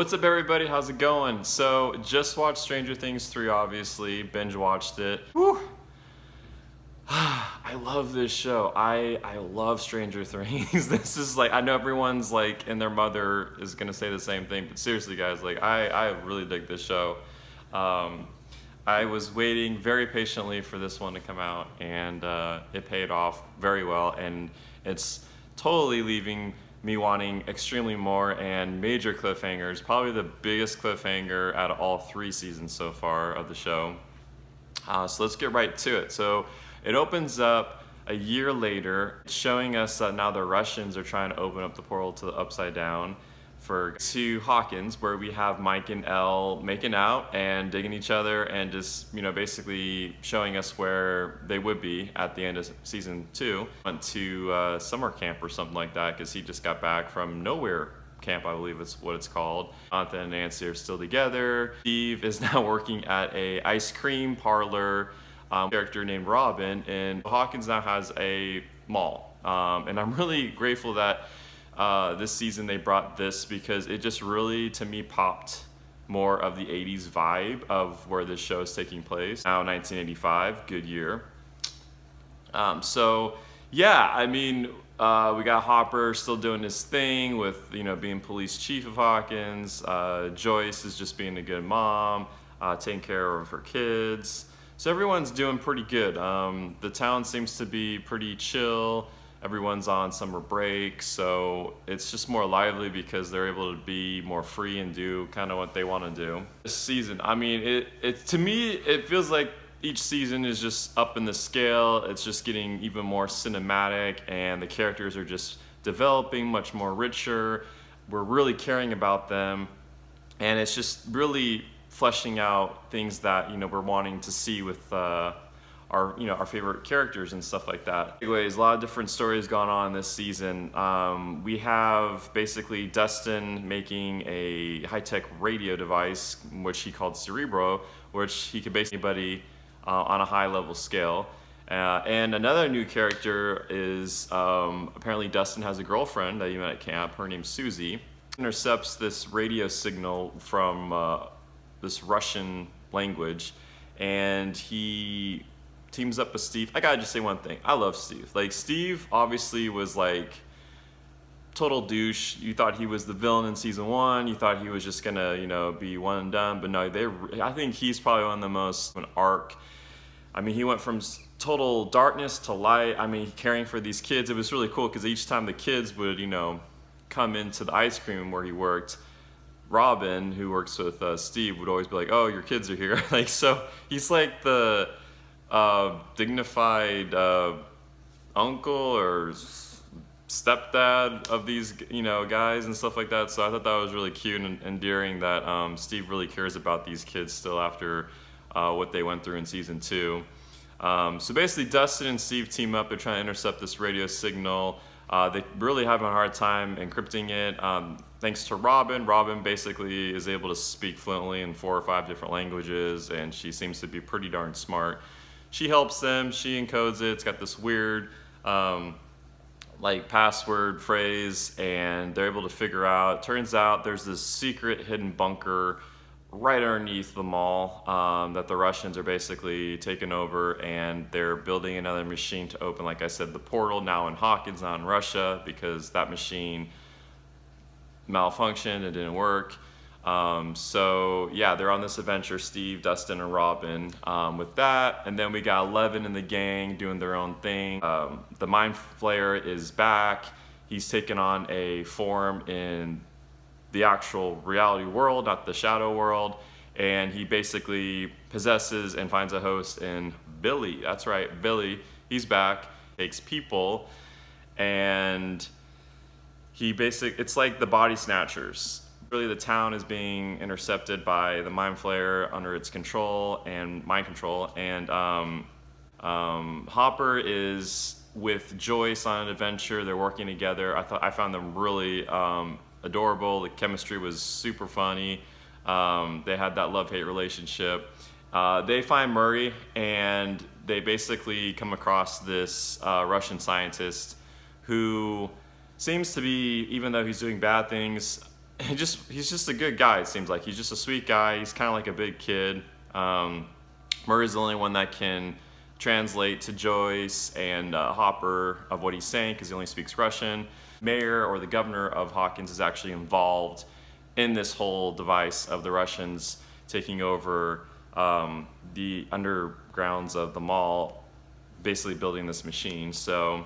What's up, everybody? How's it going? So, just watched Stranger Things 3, obviously. Binge watched it. Whew. I love this show. I love Stranger Things. This is like, I know everyone's like, and their mother is gonna say the same thing, but seriously, guys, like, I really dig this show. Um, I was waiting very patiently for this one to come out, and it paid off very well, and it's totally leaving me wanting extremely more and major cliffhangers. Probably the biggest cliffhanger out of all 3 seasons so far of the show. So let's get right to it. So it opens up a year later, showing us that now the Russians are trying to open up the portal to the Upside Down to Hawkins, where we have Mike and Elle making out and digging each other, and just basically showing us where they would be at the end of season 2. Went to summer camp or something like that because he just got back from nowhere camp, I believe is what it's called. Jonathan and Nancy are still together. Steve is now working at a ice cream parlor. Character named Robin, and Hawkins now has a mall. And I'm really grateful that this season they brought this, because it just really, to me, popped more of the 80s vibe of where this show is taking place. Now 1985, good year. So yeah, I mean, we got Hopper still doing his thing with, being police chief of Hawkins. Joyce is just being a good mom, taking care of her kids. So everyone's doing pretty good. The town seems to be pretty chill. Everyone's on summer break, so it's just more lively because they're able to be more free and do kind of what they want to do. This season, I mean, it to me, it feels like each season is just up in the scale. It's just getting even more cinematic, and the characters are just developing much more richer. We're really caring about them, and it's just really fleshing out things that we're wanting to see with our favorite characters and stuff like that. Anyways, a lot of different stories going on this season. We have basically Dustin making a high-tech radio device, which he called Cerebro, which he could basically anybody on a high-level scale. And another new character is apparently Dustin has a girlfriend that he met at camp. Her name's Susie. Intercepts this radio signal from this Russian language, and he teams up with Steve. I gotta just say one thing. I love Steve. Like, Steve obviously was like total douche. You thought he was the villain in season 1. You thought he was just gonna, be one and done. But no, I think he's probably one of the most an arc. I mean, he went from total darkness to light. I mean, caring for these kids. It was really cool because each time the kids would, come into the ice cream where he worked, Robin, who works with Steve, would always be like, "Oh, your kids are here." Like, so he's like the dignified uncle or stepdad of these, guys and stuff like that. So I thought that was really cute and endearing that Steve really cares about these kids still after what they went through in season 2. So basically, Dustin and Steve team up. They're trying to intercept this radio signal. They really having a hard time encrypting it. Thanks to Robin. Robin basically is able to speak fluently in 4 or 5 different languages, and she seems to be pretty darn smart. She helps them. She encodes it. It's got this weird password phrase, and they're able to figure out. Turns out there's this secret hidden bunker right underneath the mall that the Russians are basically taking over, and they're building another machine to open, like I said, the portal now in Hawkins, not in Russia, because that machine malfunctioned. It didn't work. So yeah, they're on this adventure, Steve, Dustin, and Robin, with that. And then we got Eleven and the gang doing their own thing. The Mind Flayer is back. He's taken on a form in the actual reality world, not the shadow world. And he basically possesses and finds a host in Billy. That's right, Billy. He's back, takes people, and it's like the Body Snatchers. Really, the town is being intercepted by the Mind Flayer under its control and mind control. And Hopper is with Joyce on an adventure. They're working together. I found them really adorable. The chemistry was super funny. They had that love-hate relationship. They find Murray, and they basically come across this Russian scientist who seems to be, even though he's doing bad things, he's just a good guy. It seems like he's just a sweet guy. He's kind of like a big kid. Murray's the only one that can translate to Joyce and Hopper of what he's saying because he only speaks Russian. Mayor or the governor of Hawkins is actually involved in this whole device of the Russians taking over the undergrounds of the mall, basically building this machine. So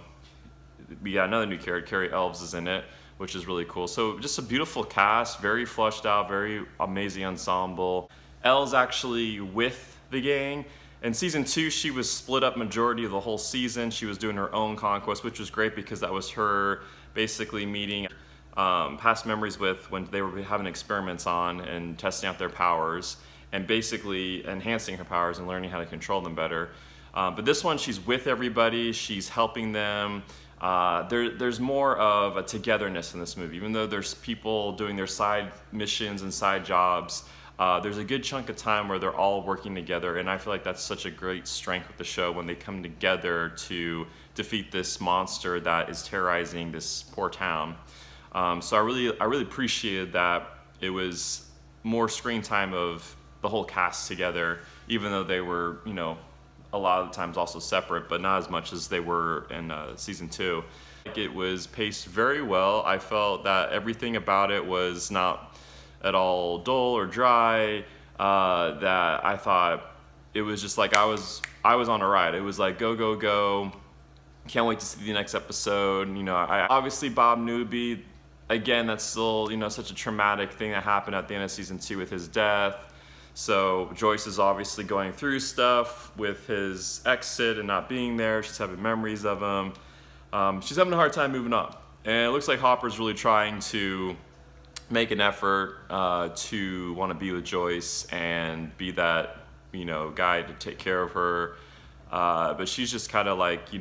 we got another new character, Carrie Elves is in it, which is really cool. So just a beautiful cast, very fleshed out, very amazing ensemble. Elle's actually with the gang. In season 2, she was split up majority of the whole season. She was doing her own conquest, which was great because that was her basically meeting past memories with when they were having experiments on and testing out their powers and basically enhancing her powers and learning how to control them better. But this one, she's with everybody, she's helping them. There's more of a togetherness in this movie. Even though there's people doing their side missions and side jobs, there's a good chunk of time where they're all working together, and I feel like that's such a great strength with the show when they come together to defeat this monster that is terrorizing this poor town. So I really appreciated that it was more screen time of the whole cast together, even though they were, a lot of the times also separate, but not as much as they were in season 2. It was paced very well. I felt that everything about it was not at all dull or dry, that I thought it was just like I was on a ride. It was like go, go, go. Can't wait to see the next episode. Obviously Bob Newby, again, that's still, such a traumatic thing that happened at the end of season 2 with his death. So Joyce is obviously going through stuff with his exit and not being there. She's having memories of him. She's having a hard time moving on. And it looks like Hopper's really trying to make an effort to want to be with Joyce and be that, guy to take care of her. But she's just kind of like,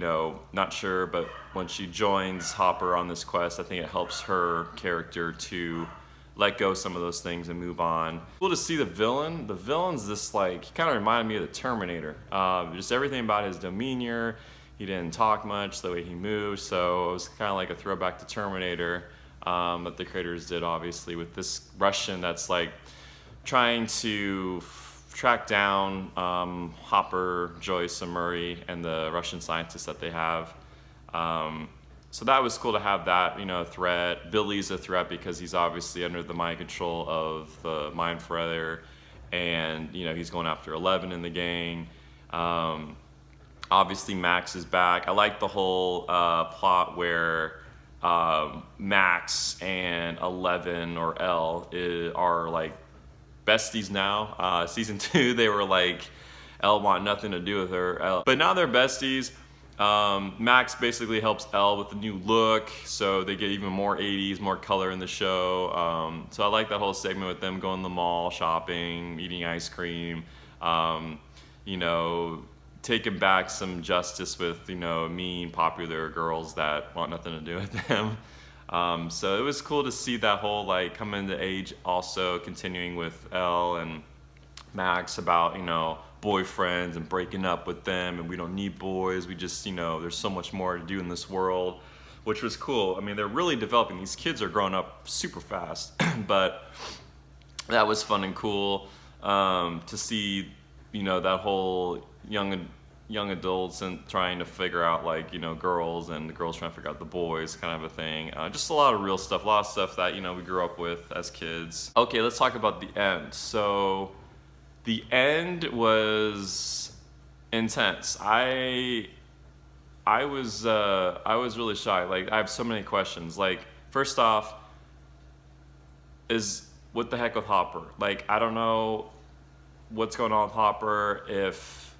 not sure. But when she joins Hopper on this quest, I think it helps her character to let go some of those things and move on. Cool to see the villain. The villain's this he kind of reminded me of the Terminator. Just everything about his demeanor. He didn't talk much, the way he moved. So it was kind of like a throwback to Terminator that the creators did, obviously, with this Russian that's trying to track down Hopper, Joyce, and Murray, and the Russian scientists that they have. So that was cool to have that, threat. Billy's a threat because he's obviously under the mind control of the Mind Flayer, and he's going after 11 in the gang. Obviously Max is back. I like the whole plot where Max and 11 or L are besties now. Season 2, they were Elle want nothing to do with her. But now they're besties. Max basically helps Elle with the new look, so they get even more 80s, more color in the show. So I like that whole segment with them going to the mall, shopping, eating ice cream, taking back some justice with, mean, popular girls that want nothing to do with them. So it was cool to see that whole coming into age, also continuing with Elle and Max about, boyfriends and breaking up with them, and we don't need boys, we just, there's so much more to do in this world, which was cool. I mean, they're really developing. These kids are growing up super fast, but that was fun and cool to see, that whole young adults and trying to figure out girls, and the girls trying to figure out the boys, kind of a thing. Just a lot of real stuff, a lot of stuff that we grew up with as kids. Okay, let's talk about the end. So the end was intense. I was really shocked. I have so many questions. First off, is what the heck with Hopper? I don't know what's going on with Hopper. If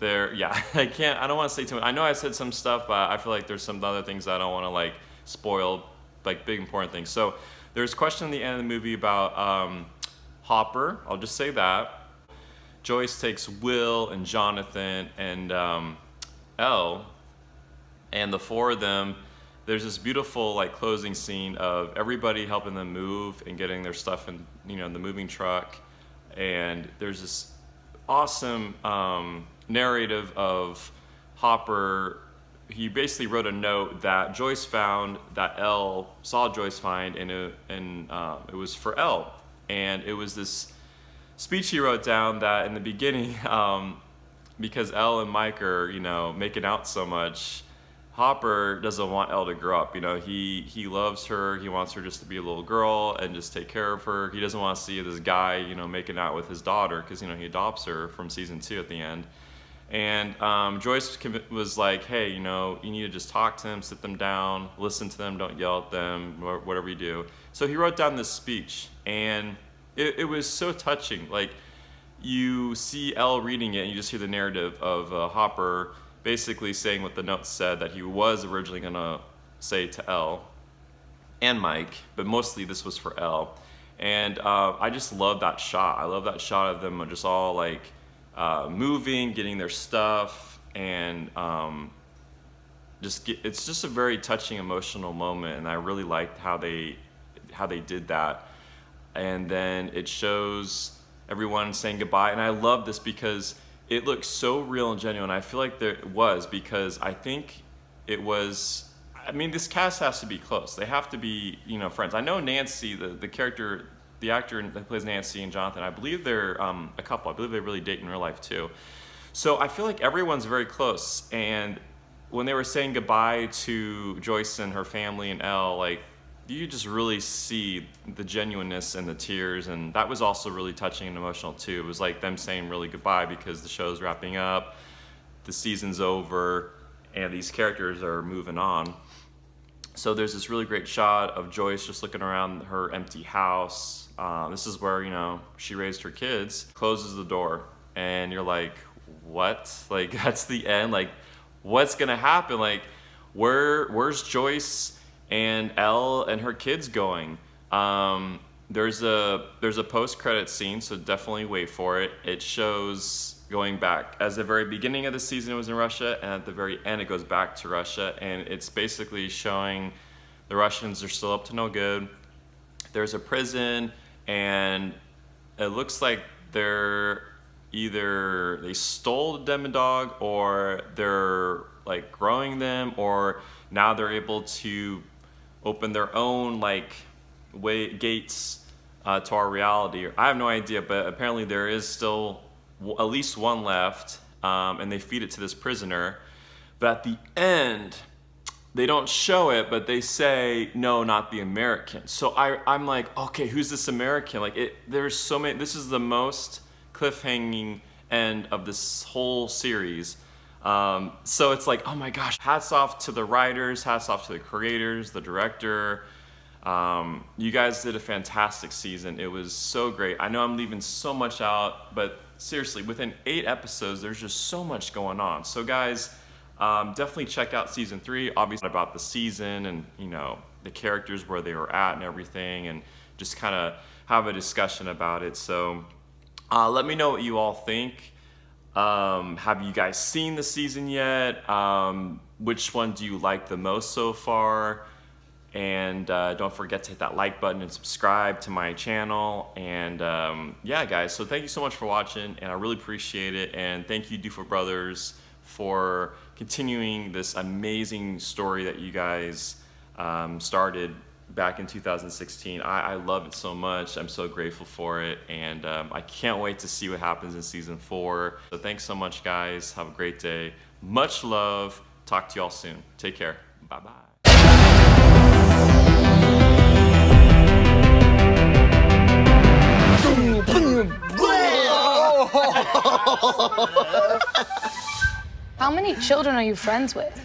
I don't want to say too much. I know I said some stuff, but I feel like there's some other things that I don't want to spoil, big important things. So there's a question in the end of the movie about Hopper. I'll just say that. Joyce takes Will and Jonathan and Elle, and the 4 of them, there's this beautiful closing scene of everybody helping them move and getting their stuff in the moving truck, and there's this awesome narrative of Hopper he basically wrote a note that Joyce found, that Elle saw Joyce find, and it was for Elle. And it was this speech he wrote down that in the beginning, because Elle and Mike are, making out so much, Hopper doesn't want Elle to grow up. He loves her. He wants her just to be a little girl and just take care of her. He doesn't want to see this guy, making out with his daughter, because, he adopts her from season 2 at the end. And Joyce was like, hey, you need to just talk to them, sit them down, listen to them, don't yell at them, whatever you do. So he wrote down this speech, and it was so touching. Like, you see Elle reading it, and you just hear the narrative of Hopper basically saying what the note said that he was originally going to say to Elle and Mike, but mostly this was for Elle. And I just love that shot. I love that shot of them just all like moving, getting their stuff, and it's just a very touching, emotional moment, and I really liked how they did that. And then it shows everyone saying goodbye, and I love this because it looks so real and genuine. I feel like there was, because I think it was, this cast has to be close. They have to be, friends. I know Nancy, the character, the actor that plays Nancy and Jonathan, I believe they're a couple. I believe they really date in real life too. So I feel like everyone's very close. And when they were saying goodbye to Joyce and her family and Elle, like, you just really see the genuineness and the tears, and that was also really touching and emotional too. It was like them saying really goodbye because the show's wrapping up, the season's over, and these characters are moving on. So there's this really great shot of Joyce just looking around her empty house. This is where, she raised her kids, closes the door, and you're like, what? Like, that's the end? Like, what's gonna happen? Like, where's Joyce and Elle and her kids going? There's a post-credit scene, so definitely wait for it. It shows going back, as the very beginning of the season it was in Russia, and at the very end it goes back to Russia, and it's basically showing the Russians are still up to no good. There's a prison, and it looks like they stole the Demodog, or they're like growing them, or now they're able to open their own gates to our reality. I have no idea, but apparently there is still at least one left, and they feed it to this prisoner. But at the end, they don't show it, but they say, no, not the American. So I'm like, okay, who's this American? There's so many. This is the most cliffhanging end of this whole series. So it's like, oh my gosh, hats off to the writers, hats off to the creators, the director. You guys did a fantastic season. It was so great. I know I'm leaving so much out, but seriously, within 8 episodes, there's just so much going on. So guys, definitely check out season 3, obviously about the season and, the characters, where they were at and everything, and just kind of have a discussion about it. So let me know what you all think. Have you guys seen the season yet? Which one do you like the most so far? And don't forget to hit that like button and subscribe to my channel. And yeah, guys, so thank you so much for watching, and I really appreciate it. And thank you, Dufo Brothers, for continuing this amazing story that you guys started back in 2016. I love it so much. I'm so grateful for it, and I can't wait to see what happens in season 4. So thanks so much, guys. Have a great day. Much love. Talk to y'all soon. Take care. Bye-bye. How many children are you friends with?